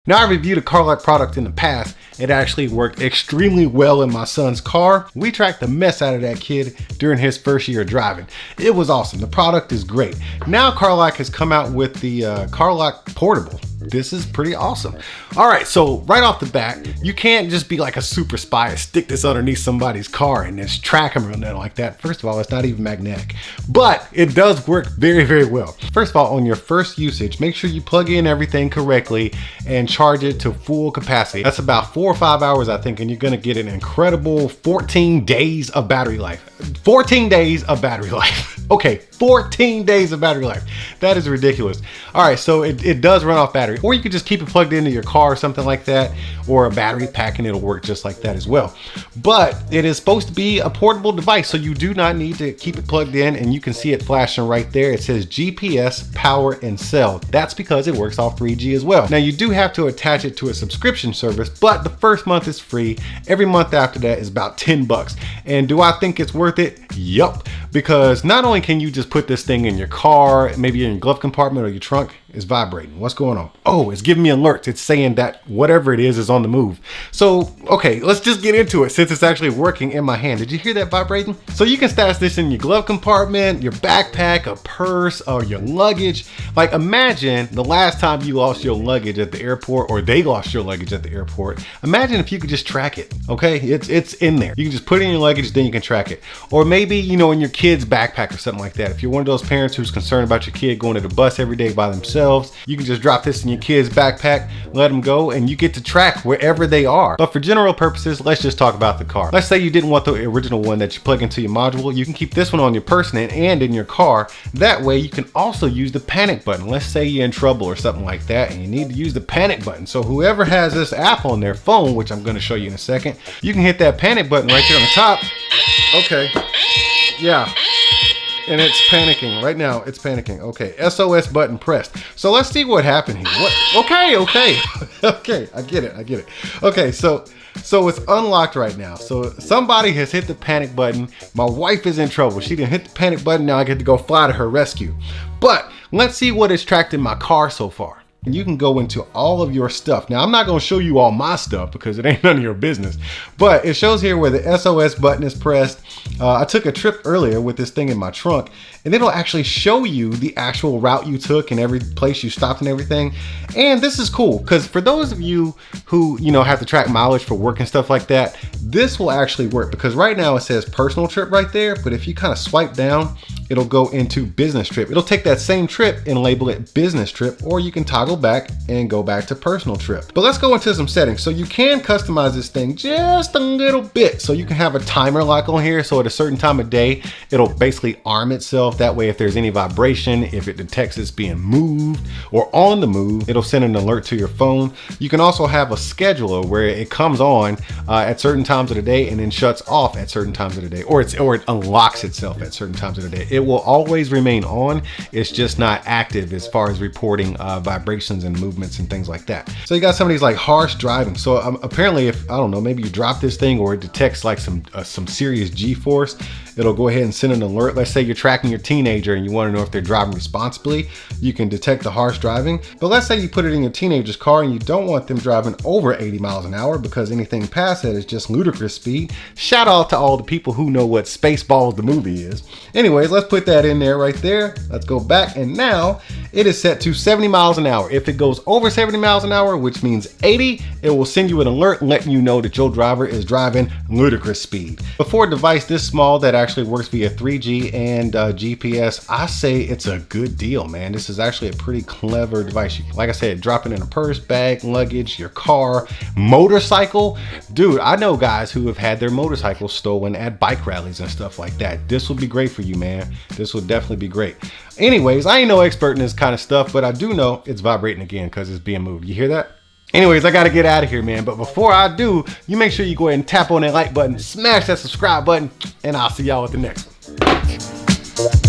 Now, I reviewed a CarLock product in the past. It actually worked extremely well in my son's car. We tracked the mess out of that kid during his first year of driving. It was awesome. The product is great. Now CarLock has come out with the CarLock Portable. This is pretty awesome. All right, so right off the bat, you can't just be like a super spy and stick this underneath somebody's car and just track them or nothing like that. First of all, it's not even magnetic, but it does work very, very well. First of all, on your first usage, make sure you plug in everything correctly and charge it to full capacity. That's about 4 or 5 hours, I think, and you're gonna get an incredible 14 days of battery life. 14 days of battery life. Okay, 14 days of battery life. That is ridiculous. All right, so it does run off battery, or you could just keep it plugged into your car or something like that, or a battery pack, and it'll work just like that as well. But it is supposed to be a portable device, so you do not need to keep it plugged in, and you can see it flashing right there. It says GPS, power, and cell. That's because it works off 3G as well. Now, you do have to attach it to a subscription service, but the first month is free. Every month after that is about 10 bucks. And do I think it's worth it? Yup. Because not only can you just put this thing in your car, maybe in your glove compartment or your trunk, it's vibrating. What's going on? Oh, it's giving me alerts. It's saying that whatever it is on the move. So, okay, let's just get into it since it's actually working in my hand. Did you hear that vibrating? So you can stash this in your glove compartment, your backpack, a purse, or your luggage. Like, imagine the last time you lost your luggage at the airport, or they lost your luggage at the airport. Imagine if you could just track it, okay? It's in there. You can just put it in your luggage, then you can track it. Or maybe, you know, in your kid's backpack or something like that. If you're one of those parents who's concerned about your kid going to the bus every day by themselves, you can just drop this in your kid's backpack, let them go, and you get to track wherever they are. But for general purposes, let's just talk about the car. Let's say you didn't want the original one that you plug into your module. You can keep this one on your person and in your car. That way you can also use the panic button. Let's say you're in trouble or something like that and you need to use the panic button. So whoever has this app on their phone, which I'm going to show you in a second, you can hit that panic button right there on the top. Okay. Yeah. And it's panicking right now. It's panicking. Okay, SOS button pressed. So let's see what happened here. What? Okay. Okay, I get it. Okay, so it's unlocked right now. So somebody has hit the panic button. My wife is in trouble. She didn't hit the panic button. Now I get to go fly to her rescue. But let's see what is tracked in my car so far. And you can go into all of your stuff. Now, I'm not going to show you all my stuff because it ain't none of your business, but it shows here where the SOS button is pressed. I took a trip earlier with this thing in my trunk, and it'll actually show you the actual route you took and every place you stopped and everything. And this is cool because for those of you who, you know, have to track mileage for work and stuff like that, this will actually work because right now it says personal trip right there. But if you kind of swipe down, it'll go into business trip. It'll take that same trip and label it business trip, or you can toggle back and go back to personal trip. But let's go into some settings. So you can customize this thing just a little bit. So you can have a timer lock on here. So at a certain time of day, it'll basically arm itself. That way, if there's any vibration, if it detects it's being moved or on the move, it'll send an alert to your phone. You can also have a scheduler where it comes on at certain times of the day and then shuts off at certain times of the day, or it unlocks itself at certain times of the day. It will always remain on. It's just not active as far as reporting vibrations and movements and things like that. So you got some of these like harsh driving. So apparently, if I don't know, maybe you drop this thing or it detects like some serious G-force, it'll go ahead and send an alert. Let's say you're tracking your teenager and you want to know if they're driving responsibly. You can detect the harsh driving. But let's say you put it in your teenager's car and you don't want them driving over 80 miles an hour because anything past that is just ludicrous speed. Shout out to all the people who know what Spaceballs the movie is. Anyways, let's put that in there right there. Let's go back, and now it is set to 70 miles an hour. If it goes over 70 miles an hour, which means 80, it will send you an alert letting you know that your driver is driving ludicrous speed. But for a device this small that actually works via 3G and GPS, I say it's a good deal, man. This is actually a pretty clever device. You can, like I said, drop it in a purse, bag, luggage, your car, motorcycle. Dude, I know guys who have had their motorcycles stolen at bike rallies and stuff like that. This would be great for you, man. This would definitely be great. Anyways, I ain't no expert in this kind of stuff, but I do know it's vibrating again because it's being moved. You hear that? Anyways, I gotta get out of here, man. But before I do, you make sure you go ahead and tap on that like button, smash that subscribe button, and I'll see y'all at the next one.